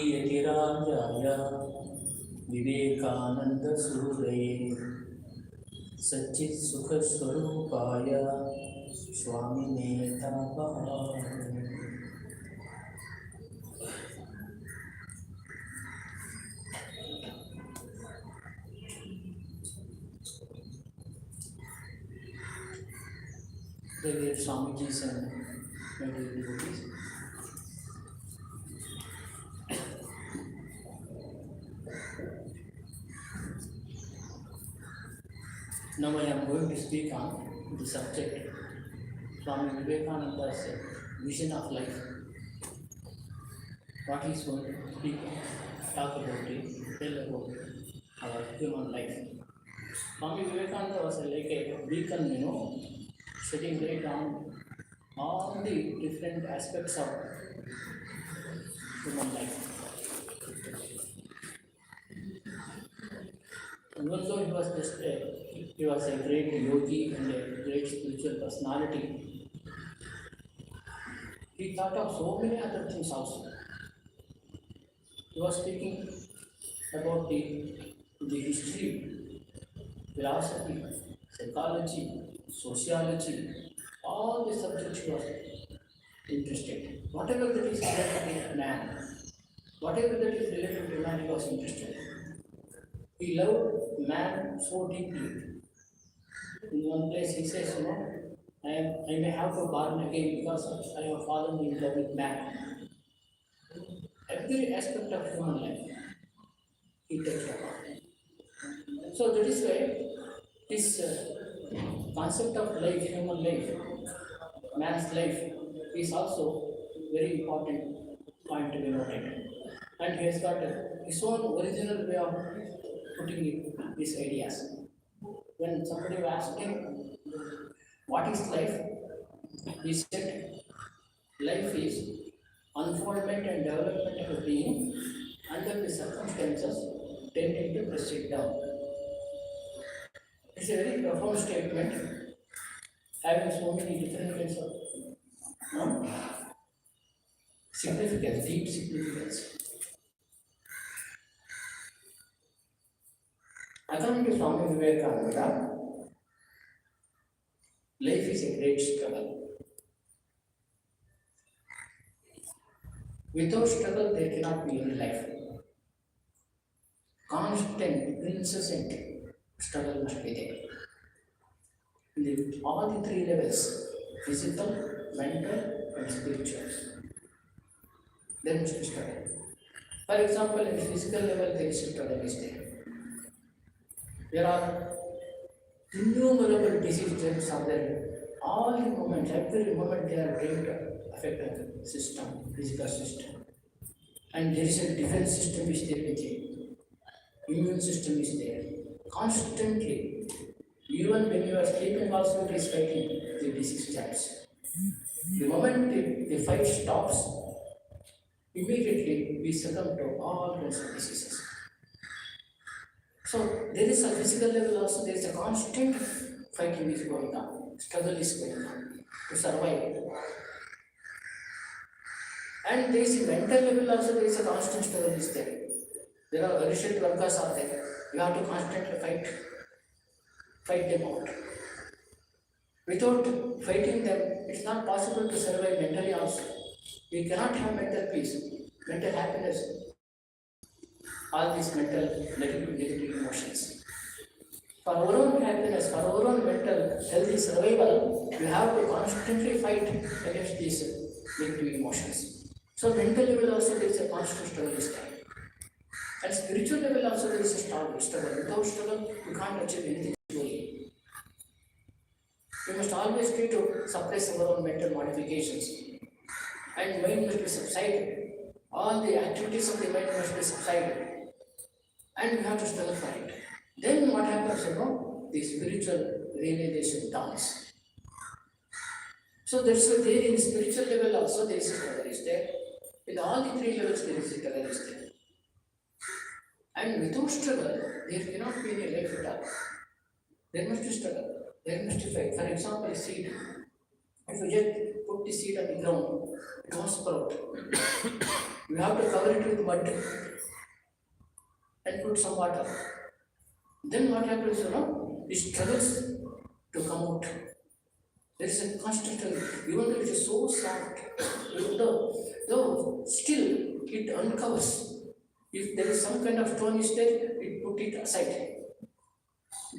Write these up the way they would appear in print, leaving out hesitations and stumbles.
यतिराजाय विवेकानन्दसूरये सच्चित्सुखस्वरूपाय स्वामिने तापहाय। Dear Swamiji's and my dear devotees, now I am going to speak on the subject Swami Vivekananda's vision of life. What he is going to speak, talk about it, tell about our human life. Swami Vivekananda was like a beacon, shedding light on all the different aspects of human life. Even though he was a great yogi and a great spiritual personality, he thought of so many other things also. He was speaking about the history, philosophy, psychology, sociology, all the subjects he was interested. Whatever that is related to man, whatever that is related to man, he was interested. He loved man so deeply. In one place he says, I may have to born again because I have fallen in love with man. Every aspect of human life he touched upon. So that is why this concept of life, human life, man's life, is also very important point to be noted. And he has got his own original way of putting these ideas. When somebody asked him, what is life? He said, life is unfoldment and development of a being under the circumstances tending to press it down. It's a very profound statement, having so many different kinds of significance, deep significance. According to Swami Vivekananda, life is a great struggle. Without struggle, there cannot be any life. Constant, incessant struggle must be there. All the three levels, physical, mental, and spiritual, there must be struggle. For example, in the physical level, there is struggle is there. There are innumerable diseases are there. All the moments, every moment they are trying to affect the system, physical system. And there is a defense system is there with it. Immune system is there. Constantly, even when you are sleeping also it is fighting the disease types. The moment the fight stops, immediately we succumb to all kinds of diseases. So there is a physical level also, there is a constant fighting is going on, struggle is going on to survive. And there is a mental level also, there is a constant struggle is there. There are Arishad Vargas are there. You have to constantly fight them out. Without fighting them, it's not possible to survive mentally also. We cannot have mental peace, mental happiness, all these mental negative emotions. For our own happiness, for our own mental healthy survival, we have to constantly fight against these negative emotions. So mental level also there is a constant struggle is there. At spiritual level also there is a struggle. Without struggle, you can't achieve anything truly. We must always try to suppress our own mental modifications. And mind must be subsided. All the activities of the mind must be subsided. And we have to struggle for it. Then what happens, the spiritual realization dawns. So that's why there in the spiritual level also there is a struggle is there. In all the three levels there is a struggle is there. And without struggle, there cannot be any life at all. There must be struggle. There must be fight. For example, seed. If you just put the seed on the ground, it won't sprout. You have to cover it with mud and put some water. Then what happens, it struggles to come out. There is a constant struggle. Even though it is so soft, though still it uncovers. If there is some kind of stone is there, it put it aside.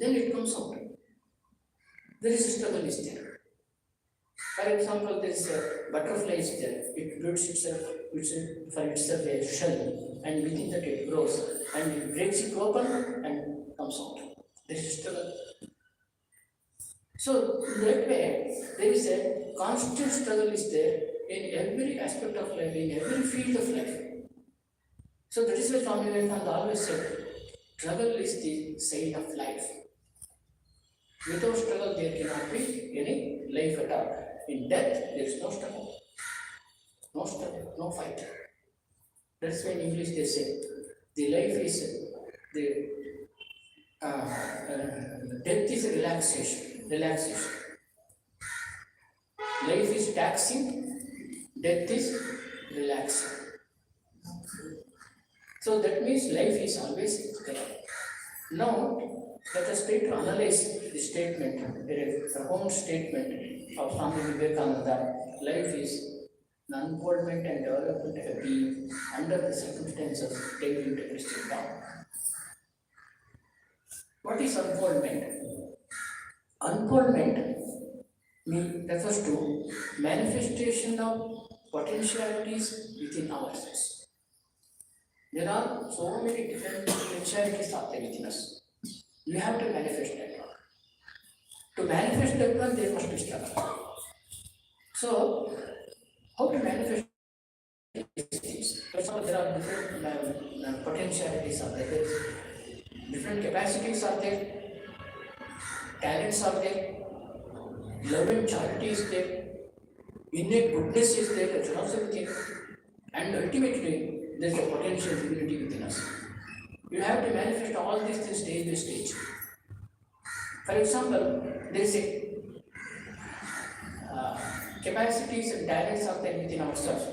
Then it comes out. There is a struggle is there. For example, there is a butterfly is there. It builds itself for itself a shell, and within that it grows, and it breaks it open and comes out. There is a struggle. So in that way, there is a constant struggle is there in every aspect of life, in every field of life. So that is why Swami Vivekananda always said, struggle is the sign of life. Without struggle, there cannot be any life at all. In death, there is no struggle. No struggle, no fight. That's why in English they say, the life is, death is a relaxation. Life is taxing, death is relaxing. So that means life is always correct. Now, let us try to analyze the statement, a profound statement of Swami Vivekananda. Life is the unfoldment and development of a being under the circumstances taken into Christian down. What is unfoldment? Unfoldment refers to manifestation of potentialities within ourselves. There are so many different potentialities out there within us. We have to manifest that one. To manifest that one, there must be struggle. So, how to manifest these things? For example, there are different potentialities are there. Different capacities are there. Talents are there. Love and charity is there. Innate goodness is there. Generosity, and ultimately, there is a potential divinity within us. You have to manifest all these things stage by stage. For example, there is a capacities and talents are there within ourselves.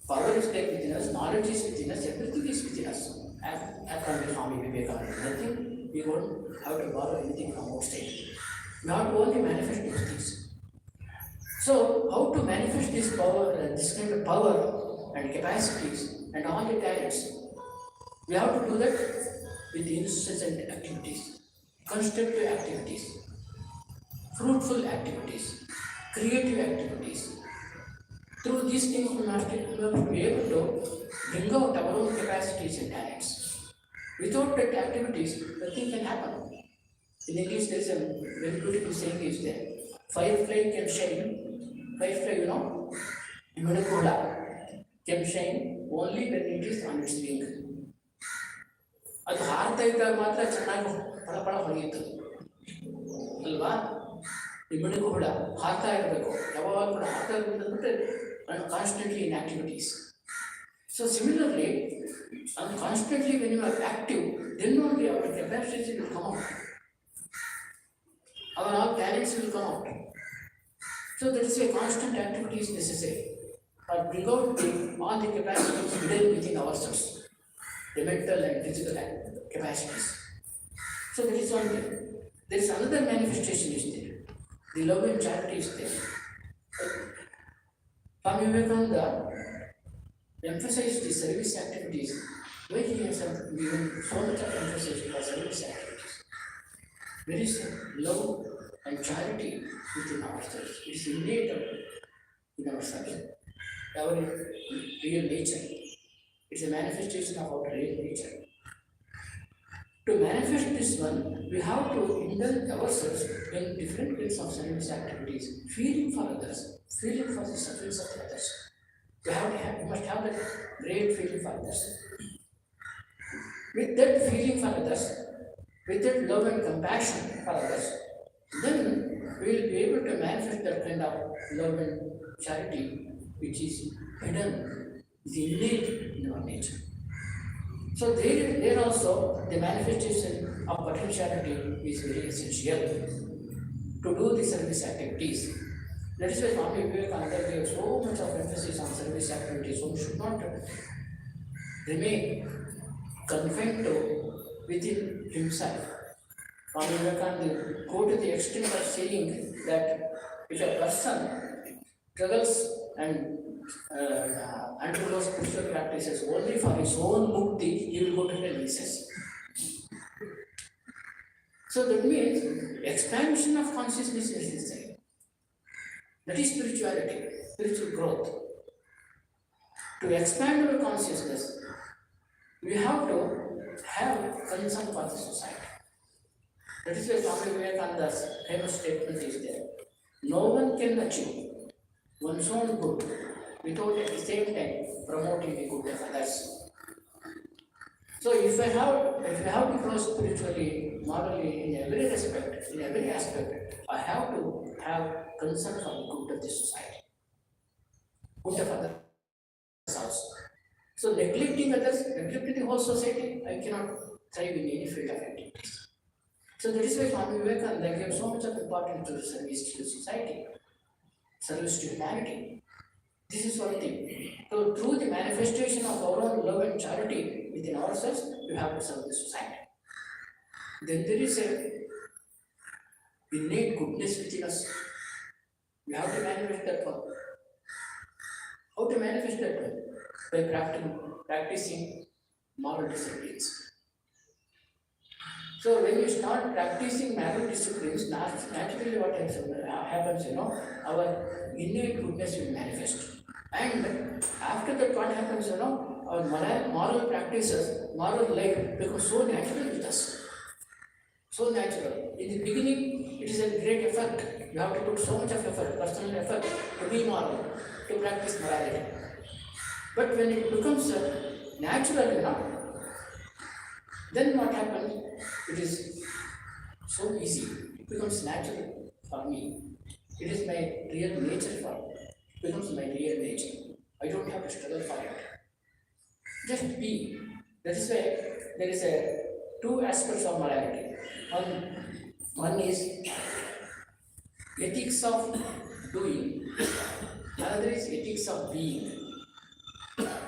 Power is there within us, knowledge is within us, everything is within us. According to Swami Vivekananda, nothing, we don't have to borrow anything from outside. We have to only manifest these things. So, how to manifest this power, this kind of power and capacities and all the talents? We have to do that with incessant activities, constructive activities, fruitful activities, creative activities. Through these things, we must be able to bring out our own capacities and talents. Without that activities, nothing can happen. In English, there is a very beautiful saying is there. Firefly can shine. Firefly, can shine only when it is on its wing. ಅದು ಹಾರ್ತಾ ಇದ್ದಾಗ ಮಾತ್ರ ಚೆನ್ನಾಗಿ ಪಳಪಳ ಹೊಳೆಯುತ್ತೆ ಅಲ್ವಾ? ಇಬ್ಬರಿಗೂ ಕೂಡ ಹಾರ್ತಾ ಇರಬೇಕು, ಯಾವಾಗ ಕೂಡ ಹಾರ್ತಾ ಇರಬೇಕಂದ್ರೆ constantly in activities. So similarly, and constantly when you are active, then only our capacity will come out. Our all talents will come out. So that is a constant activity is necessary. But bring out all the capacities hidden within ourselves. The mental and physical capacities. So that is one thing. There is another manifestation is there. The love and charity is there. Swami Vivekananda emphasized the service activities. Why he has given so much of emphasis for service activities? There is love and charity within ourselves. It is innate in ourselves. Our real nature. It's a manifestation of our real nature. To manifest this one, we have to indulge ourselves in different kinds of service activities, feeling for others, feeling for the sufferings of others. We must have that great feeling for others. With that feeling for others, with that love and compassion for others, then we will be able to manifest that kind of love and charity which is hidden, is innate in our nature. So there also the manifestation of potentiality is very essential to do the service activities. That is why Swami Vivekananda gave so much of emphasis on service activities. So we should not remain confined to within himself. Swami Vivekananda go to the extent of saying that if a person struggles and undergoes spiritual practices only for his own mukti, he will go to the recess. So that means expansion of consciousness is necessary. That is spirituality, spiritual growth. To expand our consciousness, we have to have concern for the society. That is why Swami Vivekananda's famous statement is there. No one can achieve one's own good without at the same time promoting the good of others. So if I have to grow spiritually, morally, in every respect, in every aspect, I have to have concern for the good of the society, good of others also. So neglecting others, neglecting the whole society, I cannot thrive in any field of activities. So that is why Swami Vivekananda gave so much of importance to the service to the society, service to humanity. This is one thing. So through the manifestation of our own love and charity within ourselves, we have to serve the society. Then there is a innate goodness within us. We have to manifest that one. How to manifest that one? By practicing moral disciplines. So when you start practicing moral disciplines, naturally what happens, our innate goodness will manifest. And after that, what happens, our moral practices, moral life becomes so natural with us. So natural. In the beginning, it is a great effort. You have to put so much of effort, personal effort, to be moral, to practice morality. But when it becomes natural, then what happens? It is so easy. It becomes natural for me. It is my real nature for me. It becomes my real nature. I don't have to struggle for it. Just be. That is why there is two aspects of morality. One is ethics of doing. Another is ethics of being.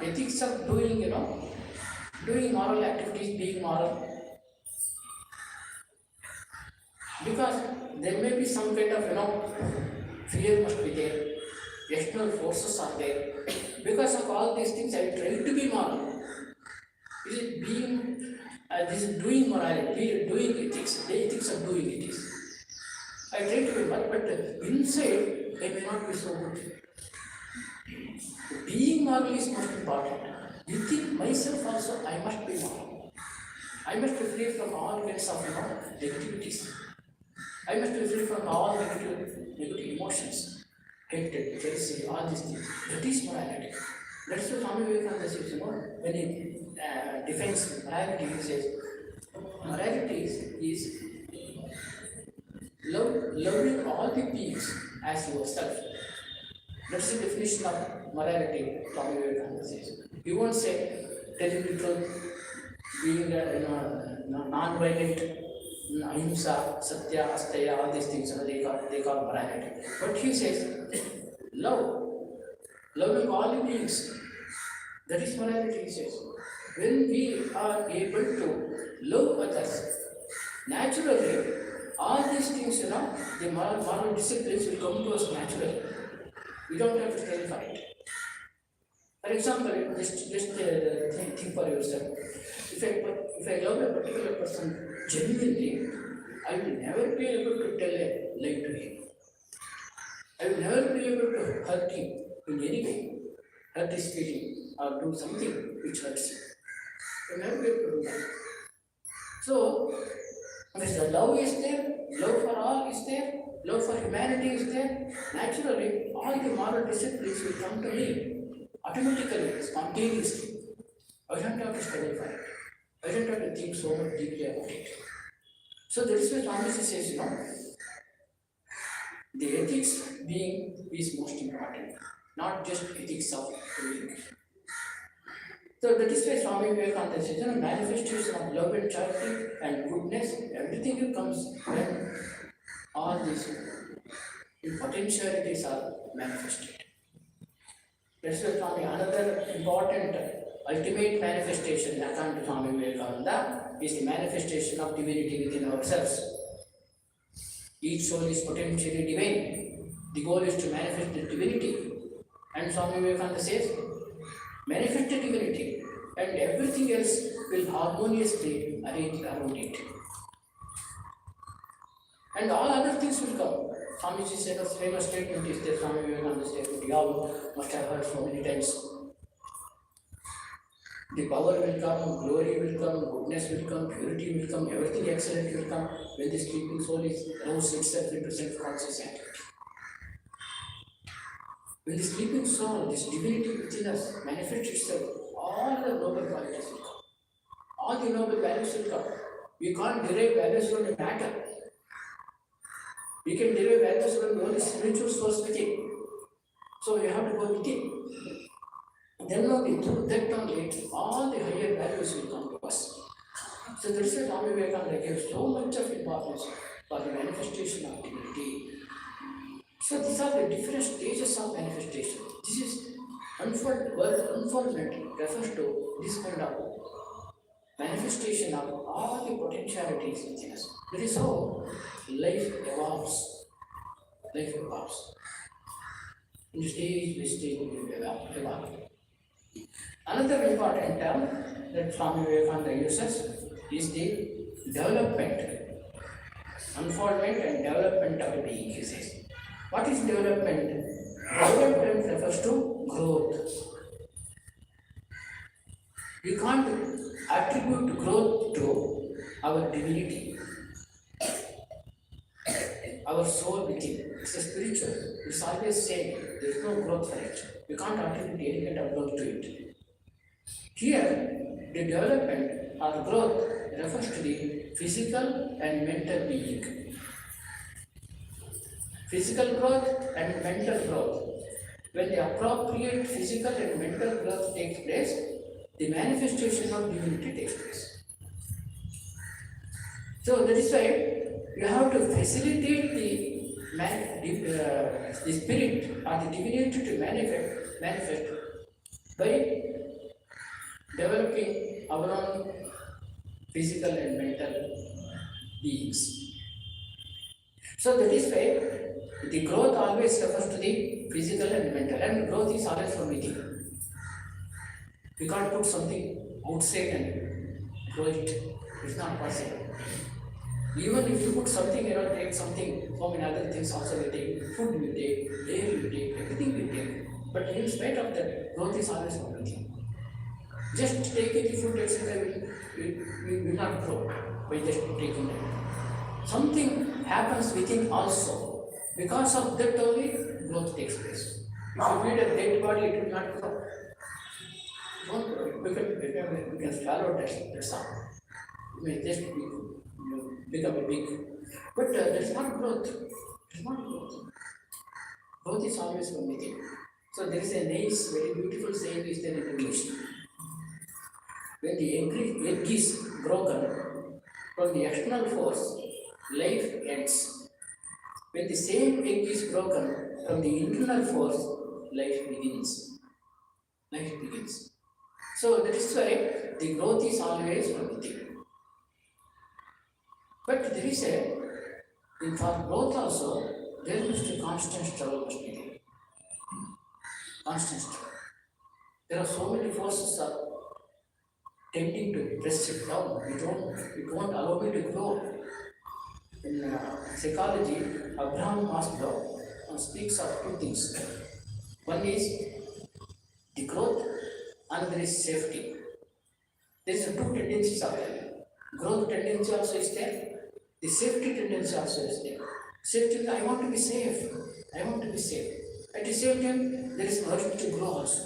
Ethics of doing, doing moral activities, being moral. Because there may be some kind of, fear must be there, external forces are there. Because of all these things, I try to be moral. Is it being, this is doing morality, doing ethics, the ethics of doing ethics. I try to be moral, but inside, I may not be so good. Being moral is most important. Within myself also, I must be moral. I must be free from all kinds of, negativities. I must be free from all negative emotions, hatred, jealousy, all these things. That is morality. That is what Swami Vivekananda says, when he defines morality, he says, morality is loving all the beings as yourself. That's the definition of morality, Swami Vivekananda says. He won't say telling the truth, being non-violent, ahimsa, satya, asteya, all these things, they call morality. But he says, loving all the beings, that is morality, he says. When we are able to love others, naturally, all these things, the moral disciplines will come to us naturally. We don't have to study for it. For example, just think for yourself. If I love a particular person genuinely, I will never be able to tell a lie to him. I will never be able to hurt him in any way, hurt his feeling, or do something which hurts him. I will never be able to do that. So, if the love is there, love for all is there, love for humanity is there, naturally, all the moral disciplines will come to me automatically, spontaneously. I don't have to study for it. I don't have to think so much deeply about it. So that is why Swami says, the ethics being is most important, not just ethics of doing. So that is why Swami Vivekananda says, manifestation of love and charity and goodness, everything comes when all these in potentialities are manifested. That's why Swami, another important ultimate manifestation according to Swami Vivekananda is the manifestation of divinity within ourselves. Each soul is potentially divine. The goal is to manifest the divinity. And Swami Vivekananda says, manifest the divinity and everything else will harmoniously arrange around it. And all other things will come. Swamiji said a famous statement is there, Swami Vivekananda statement, you all must have heard so many times. The power will come, glory will come, goodness will come, purity will come, everything excellent will come when the sleeping soul is roused itself into self-conscious activity. When the sleeping soul, this divinity within us manifests itself, all the noble qualities will come. All the noble values will come. We can't derive values from the matter. We can derive values from the only spiritual source within. So we have to go within. Then only through that only all the higher values will come to us. So that is why Swami Vivekananda gave so much of importance for the manifestation of divinity. So these are the different stages of manifestation. This is unfoldment refers to this kind of manifestation of all the potentialities within us. That is how life evolves. Life evolves. In stage by stage we evolve. Another important term that Swami Vivekananda uses is the development, unfoldment and development of a being, he says. What is development? Development refers to growth. We can't attribute growth to our divinity, our soul within. It's a spiritual. It's always same. There is no growth for it. We can't attribute any kind of growth to it. Here, the development or growth refers to the physical and mental being. Physical growth and mental growth. When the appropriate physical and mental growth takes place, the manifestation of divinity takes place. So that is why you have to facilitate the spirit or the divinity to manifest by developing our own physical and mental beings. So that is why the growth always refers to the physical and mental, and growth is always from within. We can't put something outside and grow it. It's not possible. Even if you put something, take something, so many other things also we take, food we take, air we take, everything we take. But in spite of that, growth is always from within. Just taking the food, etc., we will not grow by just taking that. Something happens within also. Because of that only, growth takes place. If you feed a dead body, it will not grow. Don't grow. We can swallow that, that's all. You may just become a big. But that's not growth. It's not growth. Growth is always from within. So there is a nice, very beautiful saying is there in English. When the egg is broken from the external force, life ends. When the same egg is broken from the internal force, life begins. Life begins. So that is why the growth is always from within. But there is for growth also, there must be constant struggle must be there. Constant struggle. There are so many forces are tending to press it down. It won't allow me to grow. In psychology, Abraham Maslow speaks of two things. One is the growth, another is safety. There is two tendencies of them. Growth tendency also is there. The safety tendency also is there. Safety, I want to be safe. I want to be safe. At the same time, there is urge to grow also.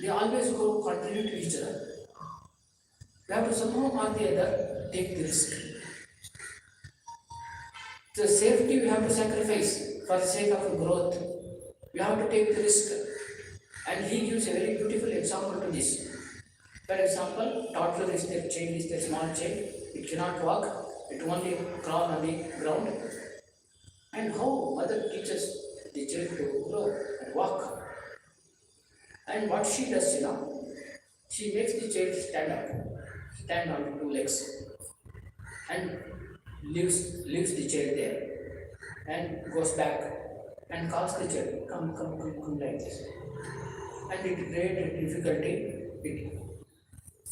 They always go contrary to each other. You have to somehow or the other take the risk. The safety we have to sacrifice for the sake of growth. We have to take the risk. And he gives a very beautiful example to this. For example, toddler is their child, is their small child. It cannot walk. It only crawl on the ground. And how mother teaches the child to grow and walk. And what she does, she makes the child stand up, stand on two legs, and leaves the child there, and goes back and calls the child, come, come, come, come, like this. And with great difficulty, it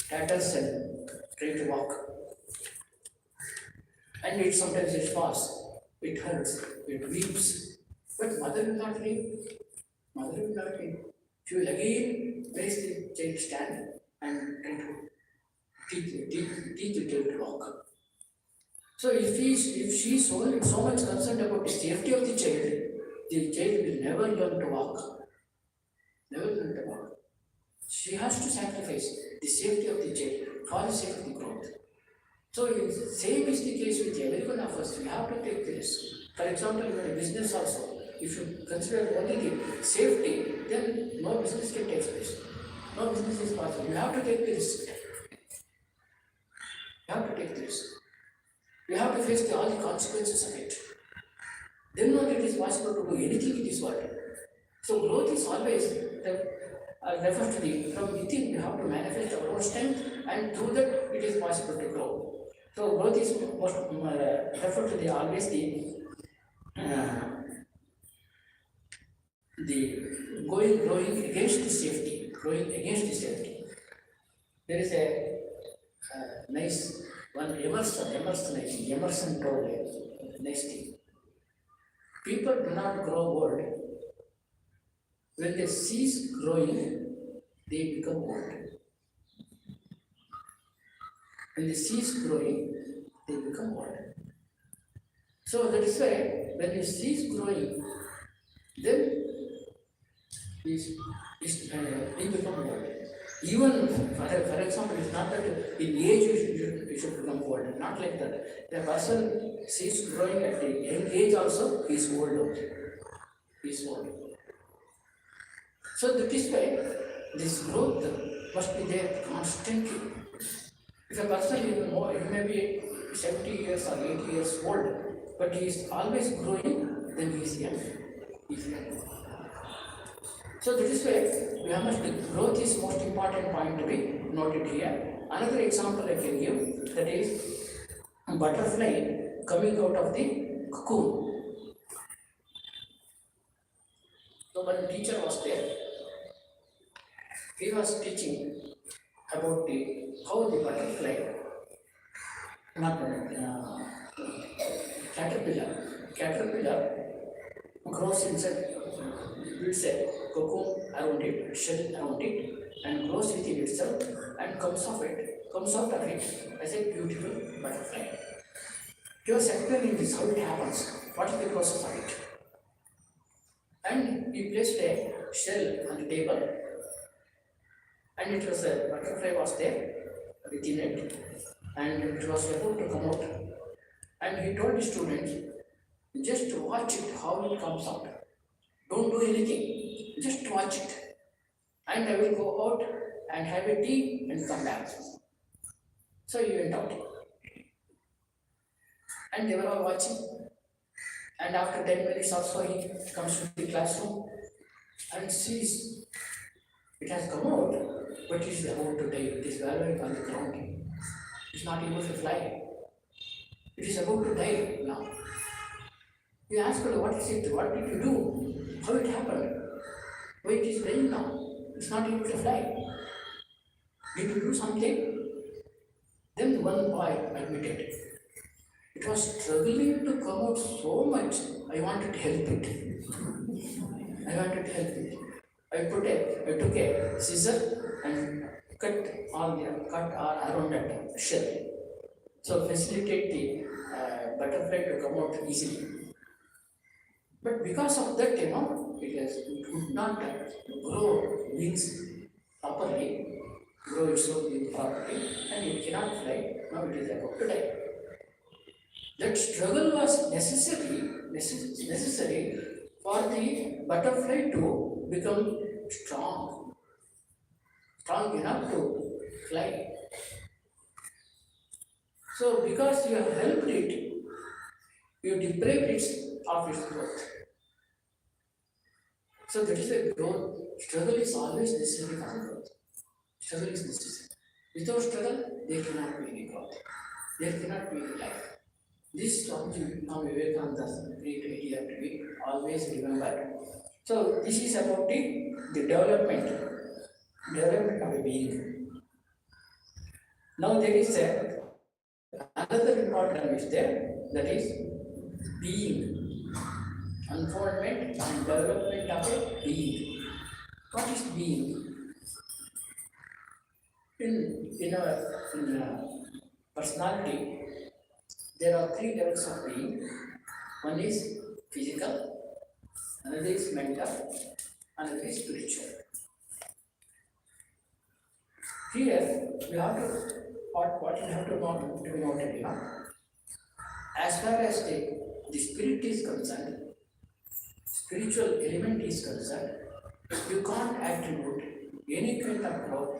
tatters and tries to walk. And it sometimes it falls, it hurts, it weeps. But mother will not leave. Mother will not leave. She will again raise the child stand and try to teach the child to walk. So if she is so much concerned about the safety of the child will never learn to walk. Never learn to walk. She has to sacrifice the safety of the child for the sake of the growth. So same is the case with every one of us. We have to take the risk. For example, in a business also, if you consider only the safety, then no business can take place. No business is possible. You have to take the risk. You have to take the risk. You have to face all the consequences of it. Then only it is possible to do anything in this world. So growth is always refers to the from within. We have to manifest our own strength, and through that it is possible to grow. So growth is most referred to the always the growing against the safety, growing against the safety. There is a nice one Emerson told a nice thing. People do not grow old. When they cease growing, they become old. When they cease growing, they become old. So that is why when you cease growing, then we become old. Even for example, it's not that in age you should become old. Not like that. The person ceases growing at the young age also is old. Is old. So that is why this growth must be there constantly. If a person he may be 70 years or 80 years old, but he is always growing, then he is young. So that is why growth is most important point to be noted here. Another example I can give, that is a butterfly coming out of the cocoon. So one teacher was there. He was teaching about how the butterfly, caterpillar grows inside, builds a cocoon around it, shell around it, and grows within itself and comes out of it as a beautiful butterfly. He was explaining this, how it happens, what is the process of it. And he placed a shell on the table, and it was a butterfly was there within it, and it was about to come out. And he told the students, just watch it, how it comes out. Don't do anything, just watch it. And I will go out and have a tea and come back. So he went out. And they were all watching. And after 10 minutes or so, he comes to the classroom and sees it has come out, but it is about to die. It is wallowing on the ground. It is not able to fly. It is about to die now. You ask her, what is it? What did you do? How it happened? Why it is dying now? It's not able to fly. Did you do something? Then one boy admitted, it was struggling to come out so much. I wanted to help it. I took a scissor and cut around that shell. So facilitate the butterfly to come out easily. But because of that, it would not grow wings properly, grow its own wings properly, and it cannot fly. Now it is about to die. That struggle was necessary for the butterfly to become strong enough to fly. So because you have helped it, you deprived its of its growth. So that is a growth. Struggle is always necessary for growth. Struggle is necessary. Without struggle, there cannot be any growth. There cannot be any life. This Swami Vivekananda's great idea to be always remembered. So this is about the development of a being. Now there is another important term is there, that is being, unfoldment and development of a being. What is being? In our personality, there are three levels of being. One is physical, another is mental, another is spiritual. Here you have to what you have to be noted here. As far as the spirit is concerned, spiritual element is concerned, you can't attribute any kind of growth,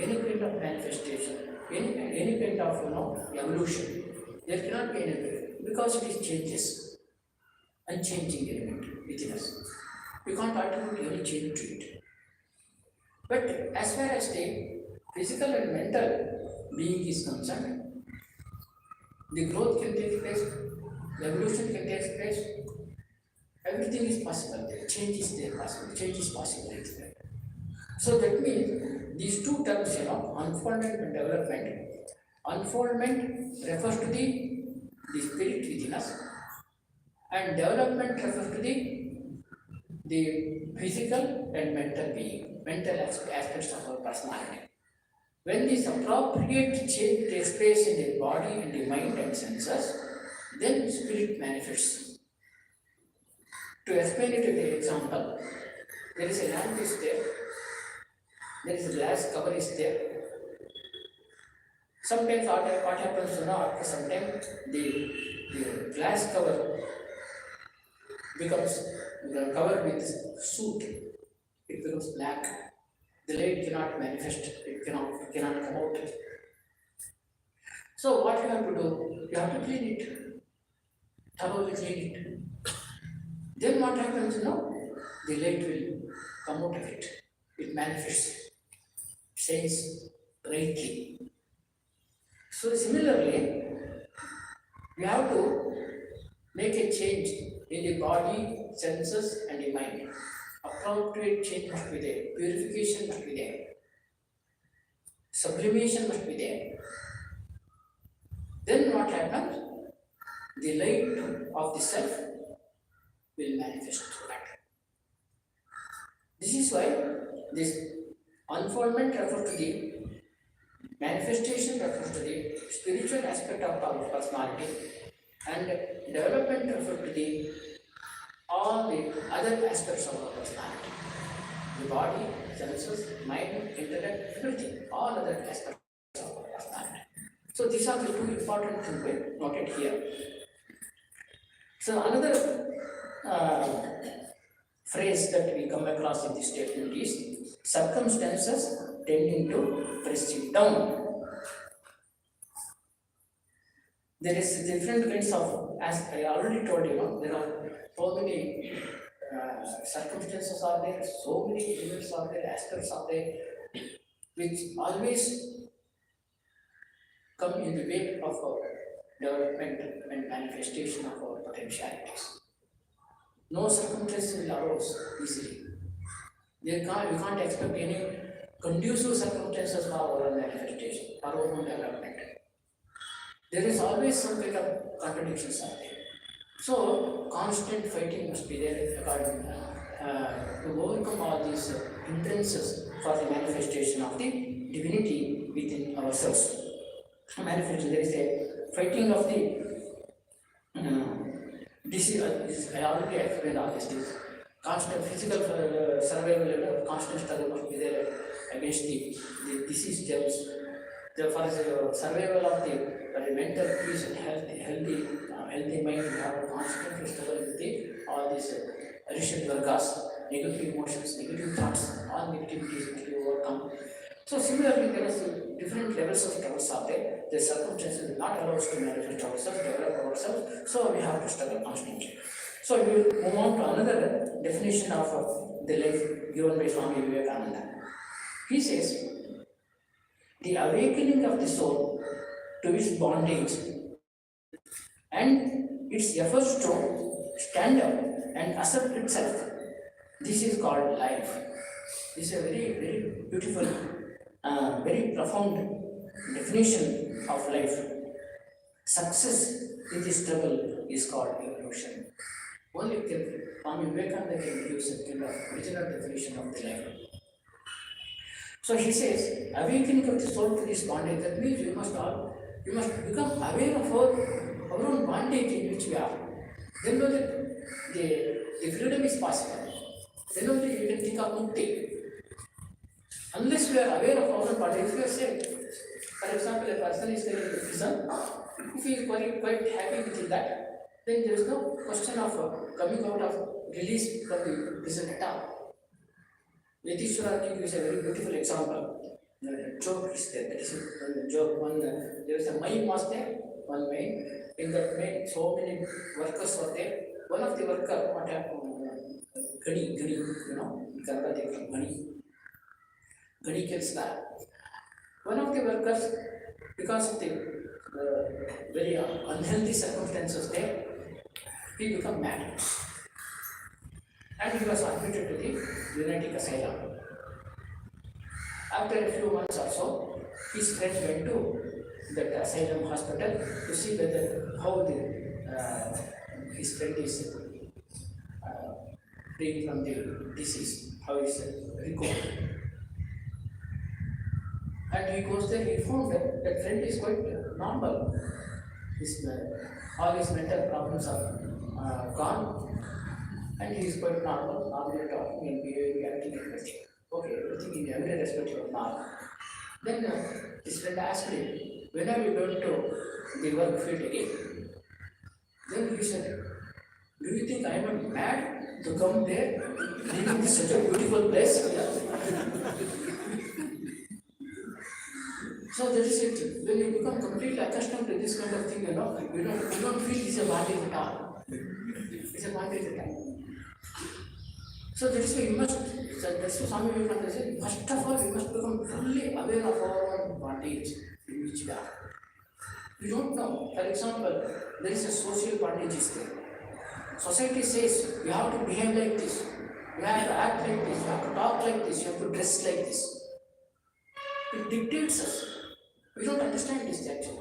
any kind of manifestation, any kind of evolution. There cannot be anything because it is changes, unchanging element within us. You can't attribute any change to it. But as far as the physical and mental being is concerned, the growth can take place, the evolution can take place, everything is possible there, change is there possible, change is possible there. So that means these two terms, unfoldment and development. Unfoldment refers to the spirit within us, and development refers to the physical and mental being, mental aspects of our personality. When this appropriate change takes place in the body and the mind and senses, then spirit manifests. To explain it with an example, there is a lamp is there is a glass cover is there. Sometimes what happens, after some time, the glass cover becomes covered with soot. It becomes black. The light cannot manifest. It cannot come out. So what you have to do? You have to clean it. Thoroughly clean it. Then what happens? The light will come out of it. It manifests, shines brightly. So similarly, we have to make a change in the body, senses, and the mind. Appropriate change must be there. Purification must be there. Sublimation must be there. Then what happens? The light of the self will manifest through that. This is why this unfoldment refers to the manifestation, refers to the spiritual aspect of our personality, and development refers to all the other aspects of our personality. The body, senses, mind, intellect, everything, all other aspects of our personality. So these are the two important things we noted here. So another phrase that we come across in this statement is circumstances tending to press it down. There is different kinds of, as I already told you, there are so many circumstances are there, so many events are there, aspects are there, which always come in the way of our development and manifestation of our potentialities. No circumstance will arise easily. We can't expect any conducive circumstances for our manifestation, for our own development. There is always some kind of contradictions are there. So constant fighting must be there according to overcome all these hindrances for the manifestation of the divinity within ourselves. Manifestation, there is a fighting of the disease. I already explained all these things. Constant physical survival, constant struggle must be there against the disease germs. For the survival of the mental peace and healthy mind, we have a constant struggle with all these Arishad Vargas, negative emotions, negative thoughts, all negativities must be overcome. So similarly, there are different levels of struggles out there. The circumstances will not allow us to manifest ourselves, develop ourselves, so we have to struggle constantly. So we will move on to another definition of the life given by Swami Vivekananda. He says, the awakening of the soul to its bondage and its efforts to stand up and assert itself. This is called life. This is a very, very beautiful, very profound definition of life. Success in this struggle is called evolution. Only Swami Vivekananda can give such kind of original definition of the life. So he says, awakening of the soul to this bondage, that means we must become aware of our own bondage in which we are. Then know that the freedom is possible. Then only you can think of mukti. Unless we are aware of our own bondage, we are safe. For example, a person is there in the prison, if he is quite happy with that, then there is no question of coming out of release from the prison at all. Yatishwara is a very beautiful example. Joke is there. That is a joke. There is a mine was there, one mine. In that mine, so many workers were there. One of the workers, what happened? Gani, you know, Kannada they call Gani kills that. One of the workers, because of the very unhealthy circumstances there, he became mad. And he was admitted to the lunatic asylum. After a few months or so, his friends went to that asylum hospital to see whether how his friend is free from the disease, how is recovered. And he goes there, he found that friend is quite normal. All his mental problems are gone. And he is quite normal, normally talking and behaving, acting and everything. Okay, everything in every respect is normal. Then his friend asked him, when are you going to the work field again? Then he said, do you think I am mad to come there, leaving such a beautiful place? So that is it. When you become completely accustomed to this kind of thing, you don't feel it's a bondage at all. It's a bondage at all. So that is why you must, that's what Swami Vivekananda said, first of all, we must become fully aware of our own bondage in which we are. We don't know. For example, there is a social bondage is there. Society says you have to behave like this, you have to act like this, you have to talk like this, you have to dress like this. It dictates us. We don't understand this actually.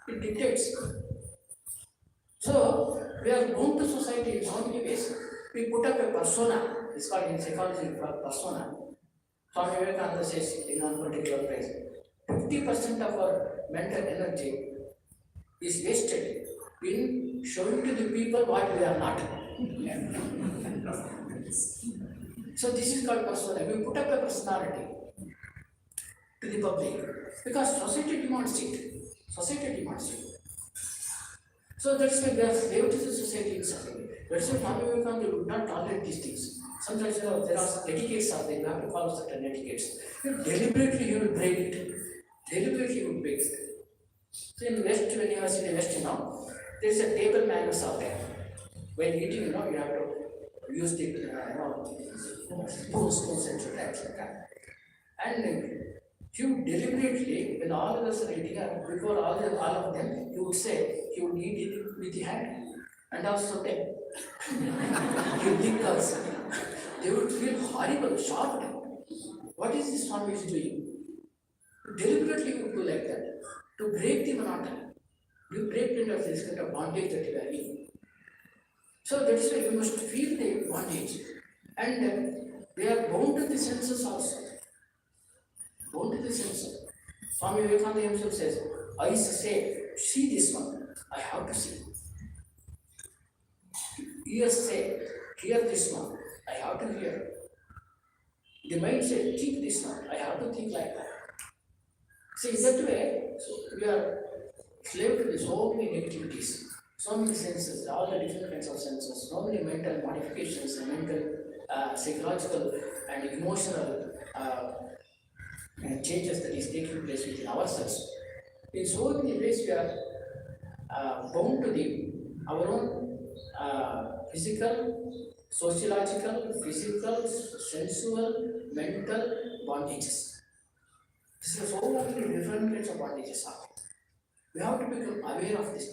It dictates. So we are bound to society in so many ways. We put up a persona. It's called in psychology persona. Swami Vivekananda says in one particular place, 50% of our mental energy is wasted in showing to the people what we are not. So this is called persona. We put up a personality to the public because society demands it. Society demands it. So that's why we are slave to the society in some way. That's why Swami Vivekananda would not tolerate these things. Sometimes there are etiquettes out there, you have to follow certain etiquettes. Deliberately you will break it. Deliberately you will break it. So in West, when you are in the West now, there is a table manners out there. When eating, you have to use the spoons and so types like that. And you deliberately, when all of us are eating, before all of them, you would say, you would eat it with the hand and also then you think also. They would feel horrible, shocked. What is this Swami is doing? Deliberately you would do like that to break the monotony. You break this kind of bondage that you are in. So that is why you must feel the bondage. And they are bound to the senses also. Bound to the senses. Swami Vivekananda himself says, eyes say, see this one, I have to see. Ears say, hear this one, I have to hear. The mind says, think this one, I have to think like that. See, in that way, so we are slave to so many negativities, so many senses, all the different kinds of senses, so many mental modifications, and mental, psychological, and emotional changes that is taking place within ourselves. In so many ways, we are bound to our own physical, sociological, physical, sensual, mental bondages. This is so many different kinds of bondages are. We have to become aware of this.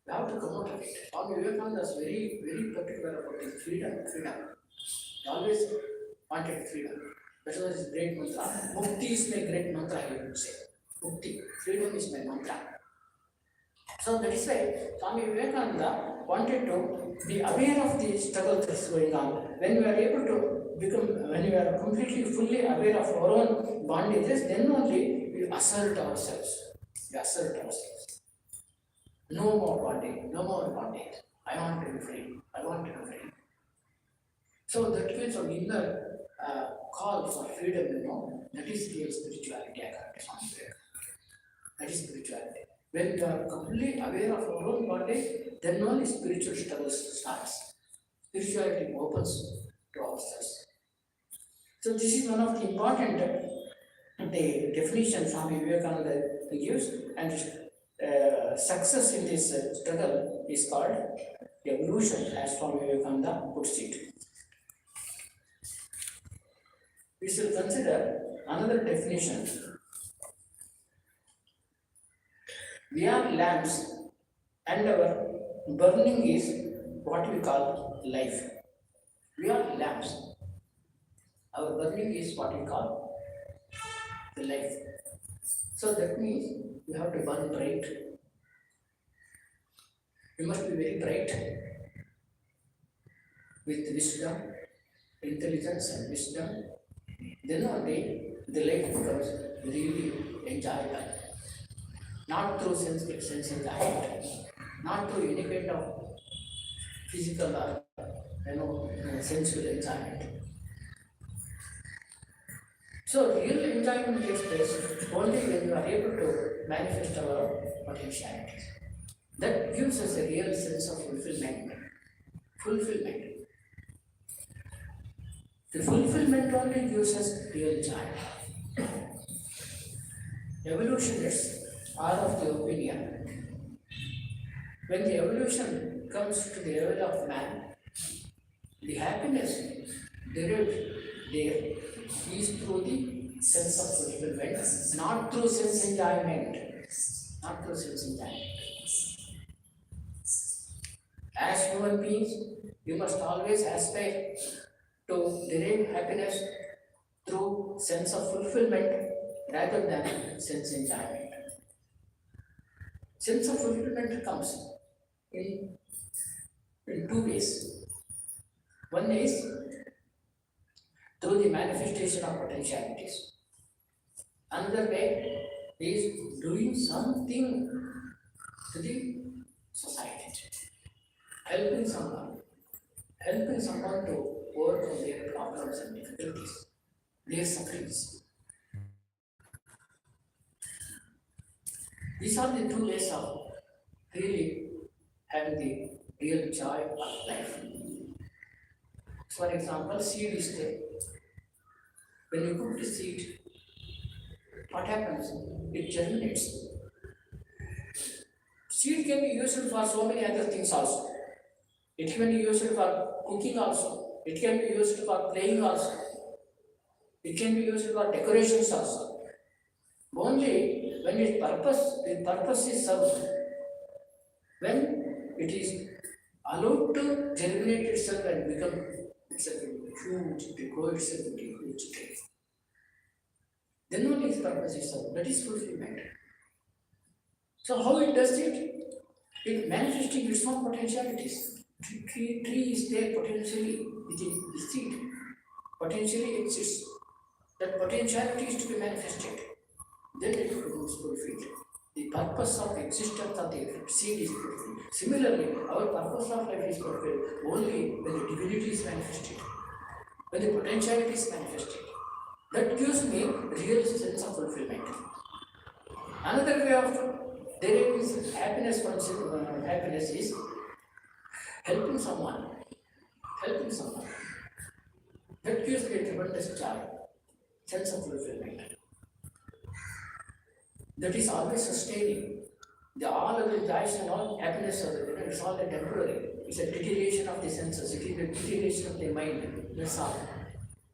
We have to come out of it. Swami Vivekananda is very, very particular about this freedom. He always wanted freedom. That was his great mantra. Mukti is my great mantra, he would say. Mukti, freedom is my mantra. So that is why Swami Vivekananda wanted to be aware of the struggle that is going on. When we are able to become, when we are completely, fully aware of our own bondages, then only we assert ourselves. No more bondage. I want to be free. So that means an inner call for freedom, that is real spirituality, according to Swami Vivekananda. That is spirituality. When we are completely aware of our own body, then only spiritual struggles starts. Spirituality opens to ourselves. So this is one of the important definitions Swami Vivekananda gives, and success in this struggle is called evolution, as Swami Vivekananda puts it. We shall consider another definition. We are lamps, and our burning is what we call life. We are lamps. Our burning is what we call the life. So that means we have to burn bright. We must be very bright with wisdom, intelligence and wisdom. Then only the life becomes really enjoyable. Not through sense enjoyment, not through any kind of physical or sensual enjoyment. So real enjoyment takes place only when you are able to manifest our potentialities. That gives us a real sense of fulfillment. The fulfillment only gives us real joy. Evolutionists are of the opinion, when the evolution comes to the level of man, the happiness derived there is through the sense of fulfillment, not through sense enjoyment. As human beings, we must always aspire to derive happiness through sense of fulfillment rather than sense enjoyment. Sense of fulfillment comes in two ways. One is through the manifestation of potentialities. Another way is doing something to the society, helping someone to overcome their problems and difficulties, their sufferings. These are the two ways of really having the real joy of life. For example, seed is there. When you put the seed, what happens? It germinates. Seed can be used for so many other things also. It can be used for cooking also. It can be used for playing also. It can be used for decorations also. Only when the purpose is served, when it is allowed to germinate itself and become itself huge, to grow itself into a huge tree, then only its purpose is served. That is fulfillment. So how it does it? It manifesting its own potentialities. Tree is there potentially within the seed. Potentially exists. That potentiality is to be manifested. Then it becomes fulfilled. The purpose of existence of the seed is fulfilled. Similarly, our purpose of life is fulfilled only when the divinity is manifested, when the potentiality is manifested. That gives me real sense of fulfillment. Another way of deriving happiness from happiness is helping someone. That gives me a tremendous joy, sense of fulfillment. That is always sustaining. All of the joys and all happiness of the it's all temporary. It's a deterioration of the senses, it is a deterioration of the mind. That's all.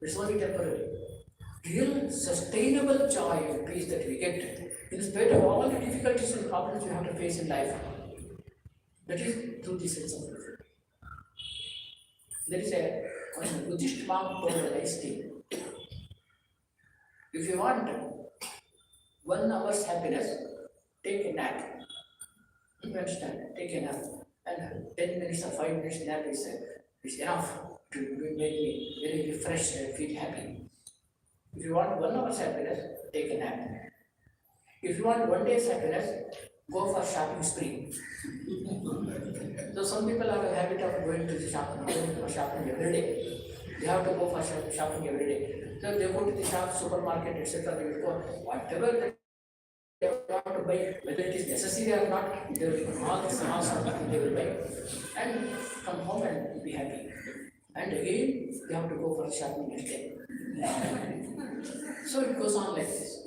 It's only temporary. Real sustainable joy and peace that we get, in spite of all the difficulties and problems we have to face in life, that is through the sense of fulfillment. There is a Buddhist monk told a nice thing. If you want 1 hour's happiness, take a nap. You understand? Take a nap. And 10 minutes or 5 minutes nap is enough to make me very refreshed and feel happy. If you want 1 hour's happiness, take a nap. If you want 1 day's happiness, go for shopping spree. So some people have a habit of going to the shopping every day. They have to go for shopping every day. So they go to the shop, supermarket, etc. They will go whatever they want to buy, whether it is necessary or not, they will all something they will buy and come home and be happy. And again, they have to go for shopping next day. So it goes on like this.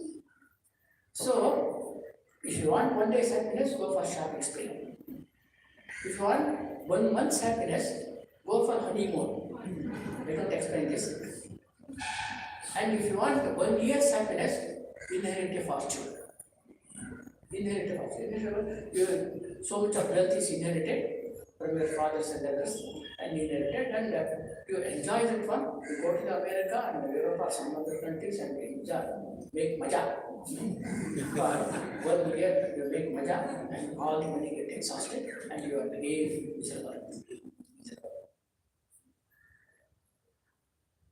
So, if you want 1 day's happiness, go for shopping spree. If you want 1 month's happiness, go for honeymoon. I don't explain this. And if you want 1 year's happiness, inherit a fortune. Inherit a fortune. So much of wealth is inherited from your fathers and others, and inherited, and you enjoy that one. You go to the America and Europe or some other countries and enjoy, make maja. For 1 year you make maja, and all the money get exhausted, and you are again miserable.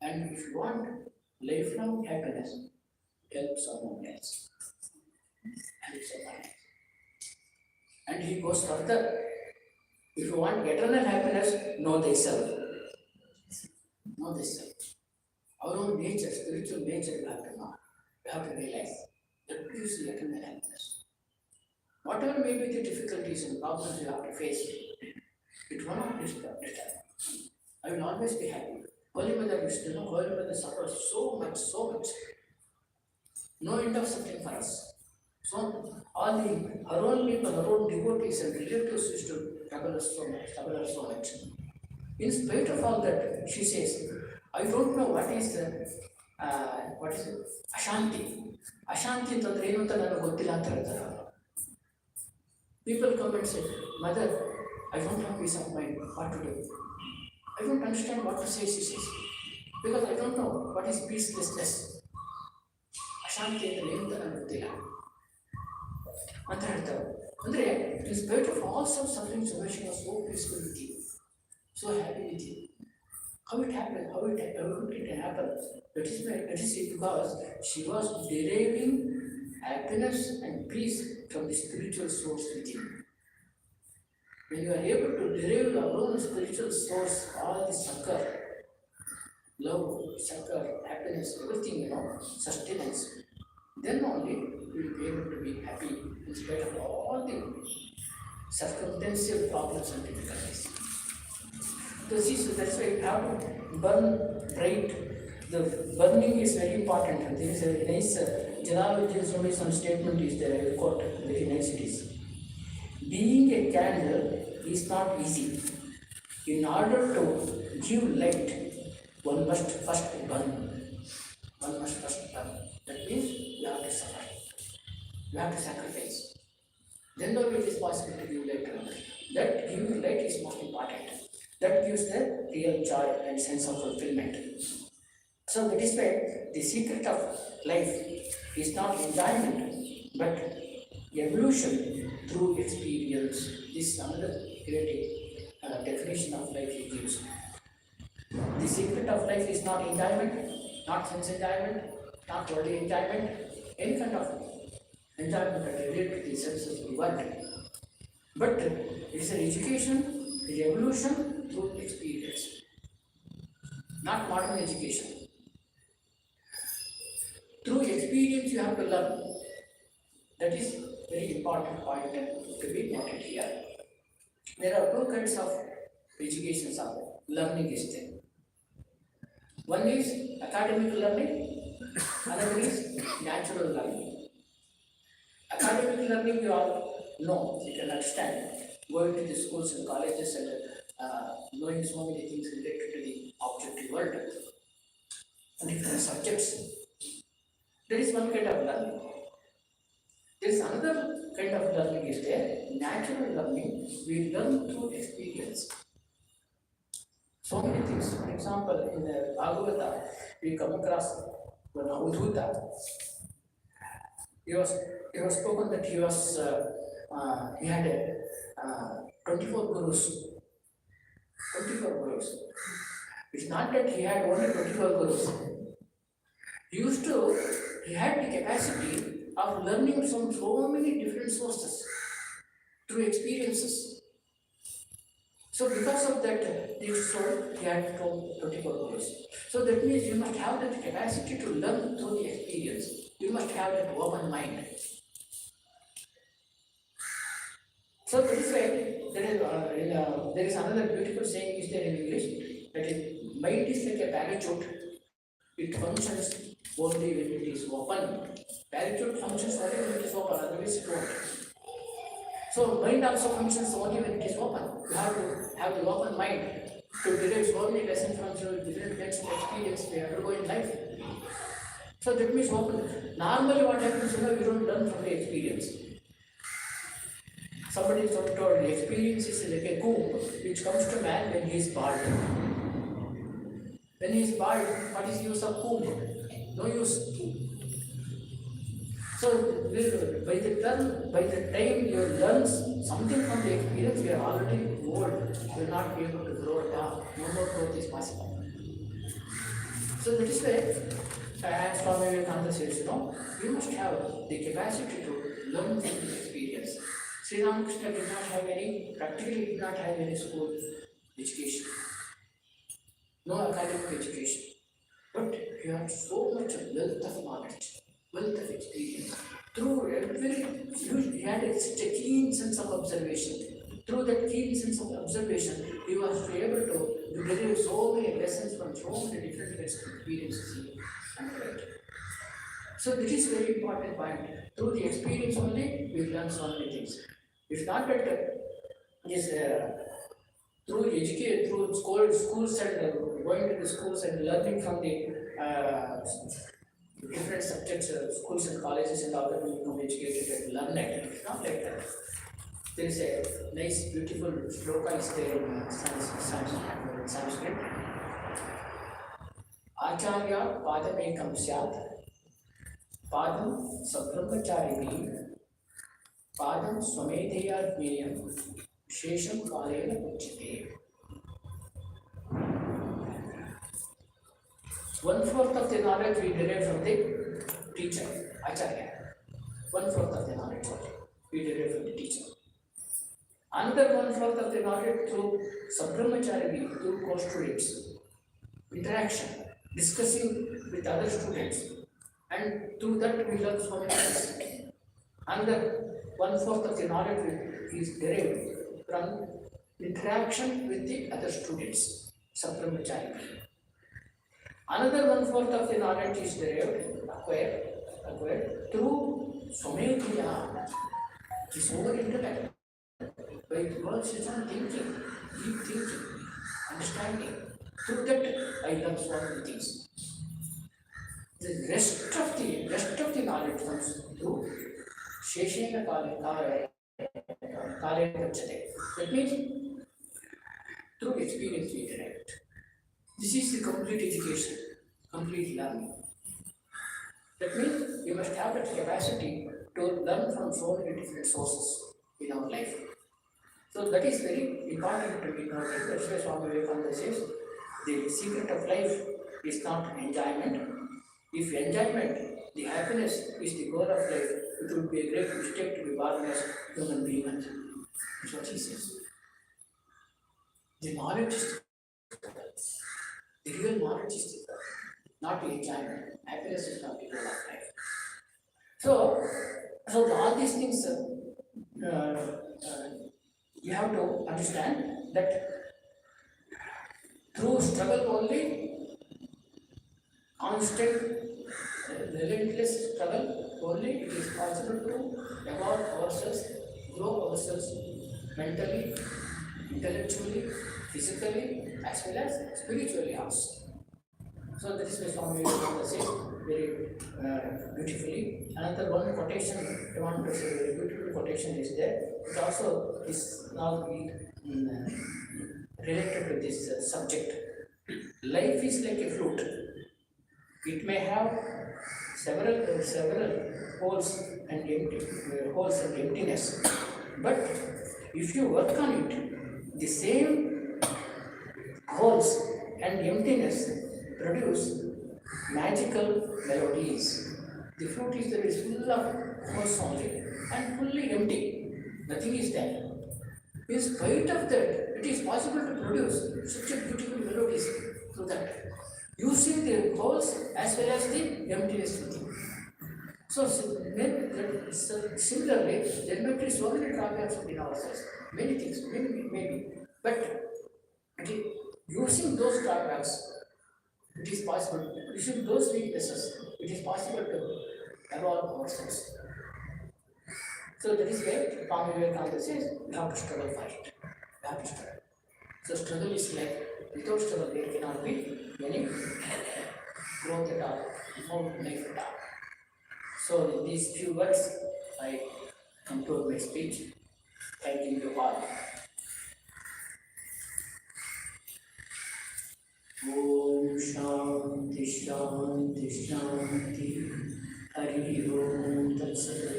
And if you want lifelong happiness, help someone else. Help someone else. And he goes further. If you want eternal happiness, know thyself. Know thyself. Our own nature, spiritual nature, you have to know. You have to realize that gives you eternal happiness. Whatever may be the difficulties and problems you have to face, it will not disturb. I will always be happy. Holy Mother used to know, Holy Mother suffers so much, so much. No end of suffering for us. So all her own people, her own devotees and relatives used to trouble her so much. In spite of all that, she says, I don't know what is Ashanti. Ashanti ಅಂತಂದ್ರೆ ಏನು ಅಂತ ನನಗೆ ಗೊತ್ತಿಲ್ಲ ಅಂತ ಹೇಳ್ತಾರೆ. People come and say, Mother, I don't have peace of mind, what to do? I don't understand what to say, she says, because I don't know what is peacelessness. Ashanti ಅಂದರೆ ಏನು ಅಂತ ನನಗೆ ಗೊತ್ತಿಲ್ಲ ಅಂತ ಹೇಳ್ತಾರೆ. ಅಂದರೆ in spite of all some suffering, she was so peaceful with you, so happy with you. How it happened? How it happened? That is it, because she was deriving happiness and peace from the spiritual source within. When you are able to derive your own spiritual source, all the succor, love, succor, happiness, everything, sustenance, then only you will be able to be happy in spite of all the circumstantial problems and difficulties. So that's why you have to burn bright. The burning is very important. There is a nice Jalaluddin some statement is there, I will quote, very nice it is. Being a candle is not easy. In order to give light, one must first burn. One must first burn. That means you have to suffer. You have to sacrifice. Then only it is possible to give light to others. That giving light is most important. That gives the real joy and sense of fulfillment. So that is why the secret of life is not enjoyment, but evolution through experience. This is another great definition of life he gives. The secret of life is not enjoyment, not sense enjoyment, not worldly enjoyment, any kind of enjoyment that relates to the senses of the world. But it is an education, the evolution through experience, not modern education. Through experience you have to learn. That is very important point to be noted here. There are two kinds of educations of learning is there. One is academic learning, another is natural learning. Academic learning you all know, you can understand. Going to the schools and colleges and knowing so many things related to the objective world and different subjects. There is one kind of learning. There is another kind of learning is there, natural learning. We learn through experience. So many things. For example, in the Bhagavata, we come across one Avadhuta. He was spoken that he had 24 gurus. 24 gurus. It's not that he had only 24 gurus. He had the capacity of learning from so many different sources through experiences. So because of that, he had 24 gurus. So that means you must have that capacity to learn through the experience. You must have that open mind. So that is why there is another beautiful saying is there in English, that is, mind is like a parachute. It functions only when it is open. Parachute functions only when it is open, otherwise it won't. So mind also functions only when it is open. You have to have the open mind to derive so many lessons from different kinds of experience we undergo in life. So that means open. Normally what happens, you don't learn from the experience. Somebody told the experience is like a comb which comes to man when he is bald. When he is bald, what is the use of comb? No use. So by the time you learn something from the experience, you are already old. You will not be able to grow it up. No more growth is possible. So that is why, as Swami Vivekananda says, you must have the capacity to learn from the experience. Sri Ramakrishna practically did not have any school education. No academic education. But he had so much wealth of knowledge, wealth of experience. He had such a keen sense of observation. Through that keen sense of observation, he was able to derive so many lessons from so many different kinds of experiences. So this is very important point. Through the experience only, we learn so many things. It's not that through schools and going to the schools and learning from the different subjects, schools and colleges and all that we become educated and learn it. It's not like that. There is a nice, beautiful shloka is there in Sanskrit. Acharya padamekam syat, padam sabrahmacharivi, padam swamedeya jneyam, shesham kalena uchite. 1/4 of the knowledge we derive from the teacher, Acharya. 1/4 of the knowledge we derive from the teacher. Another 1/4 of the knowledge through Sabrahmachari, through co-students, interaction, discussing with other students, and through that we learn so many things. Another 1/4 of the knowledge is derived from interaction with the other students, Sabrahmachari. Another 1/4 of the knowledge is derived, acquired through Sometiya, is over intellect. By the words is on thinking, deep thinking, understanding. Through that I learn so many things. The rest of the knowledge comes through Sheshena Kale Gachate. That means through experience we derive. This is the complete education, complete learning. That means you must have that capacity to learn from so many different sources in our life. So that is very important to be noted. That's why Swami Vivekananda says the secret of life is not enjoyment. If enjoyment, the happiness is the goal of life, it would be a great mistake to be born as human being. That's what he says. The knowledge is the real knowledge is not the enjoyment. Happiness is not the goal of life. So all these things you have to understand that through struggle only, constant, relentless struggle only, it is possible to evolve ourselves, grow ourselves mentally, intellectually, physically as well as spiritually also. So that is why Swami Vivekananda says very beautifully. Another one quotation I want to say, very beautiful quotation is there. It also is now related to this subject. Life is like a flute. It may have several holes and emptiness. But if you work on it, the same holes and emptiness produce magical melodies. The flute is full of holes only and fully empty. Nothing is there. In spite of that, it is possible to produce such a beautiful melodies through that, using the holes as well as the emptiness within. So similarly, there may be so many drawbacks in ourselves, many things, maybe, but using those drawbacks, it is possible. Using those weaknesses, it is possible to evolve ourselves. So that is where Swami Vivekananda says, we have to struggle for it. We have to struggle. So struggle is like, without struggle there cannot be any growth at all, no life at all. So in these few words, I conclude my speech. Thanking you all. Om Shanti Shanti Shanti Hari Om Tat Sat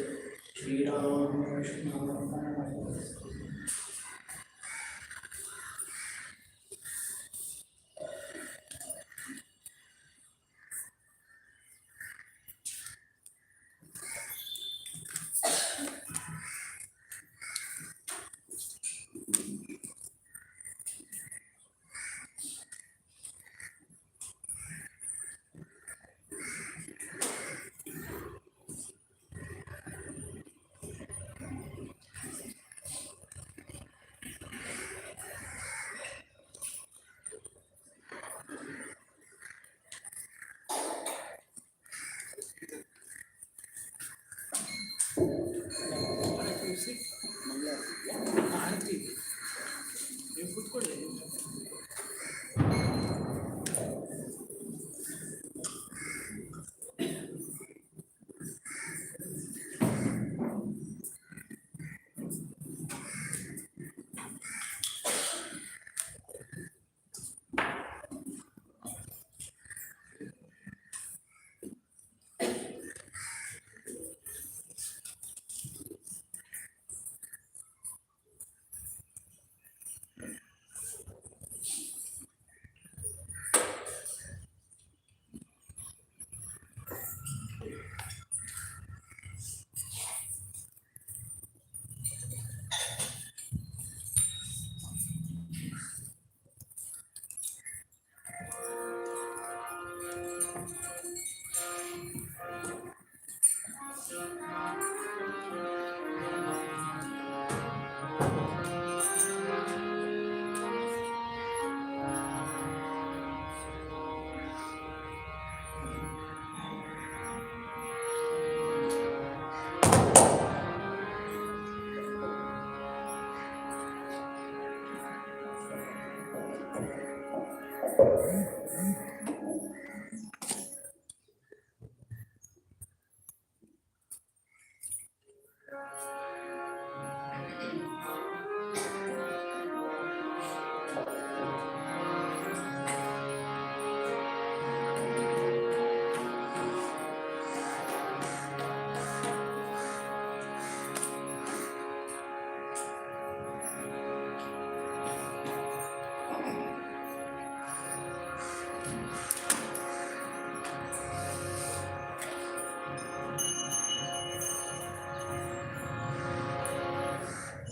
Shri Ram Krishna Paramahansa.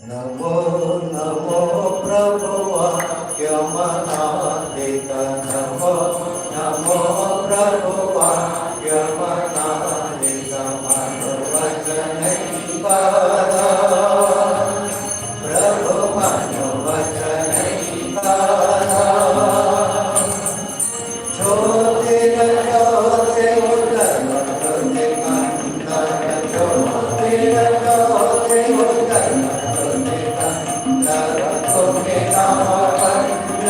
Namo Namo Prabhu वाक्यमनादित Namo Namo Prabhu वाक्यमनादित मनोवचनैकारा Prabhu मनोवचनैकारा ज्योतिर्ज्योतिर्गणपतिकन्दर ज्योतिर्ज्योतिर्गणपतिकन्दर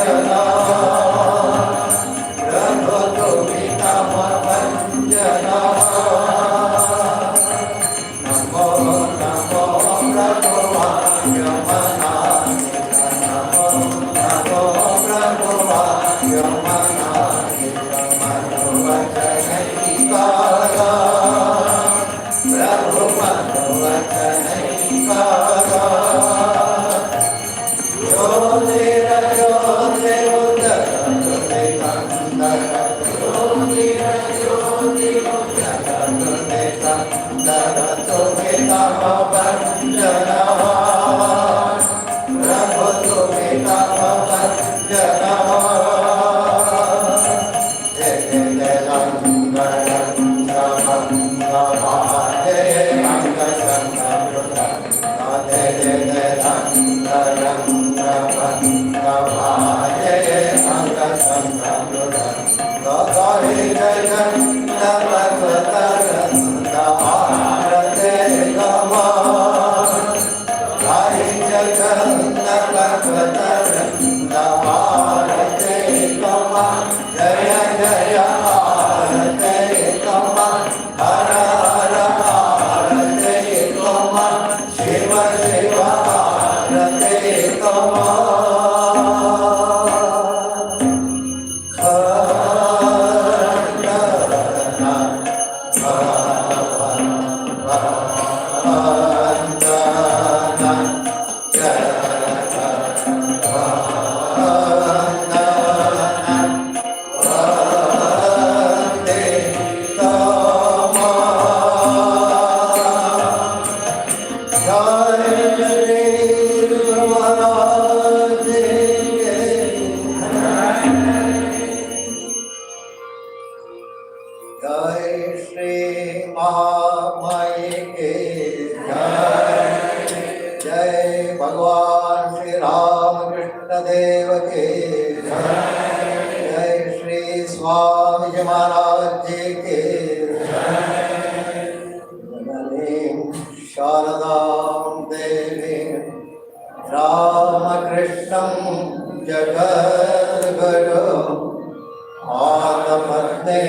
आत्मपत्ने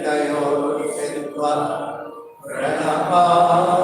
तयोर्षित्वा प्रणमा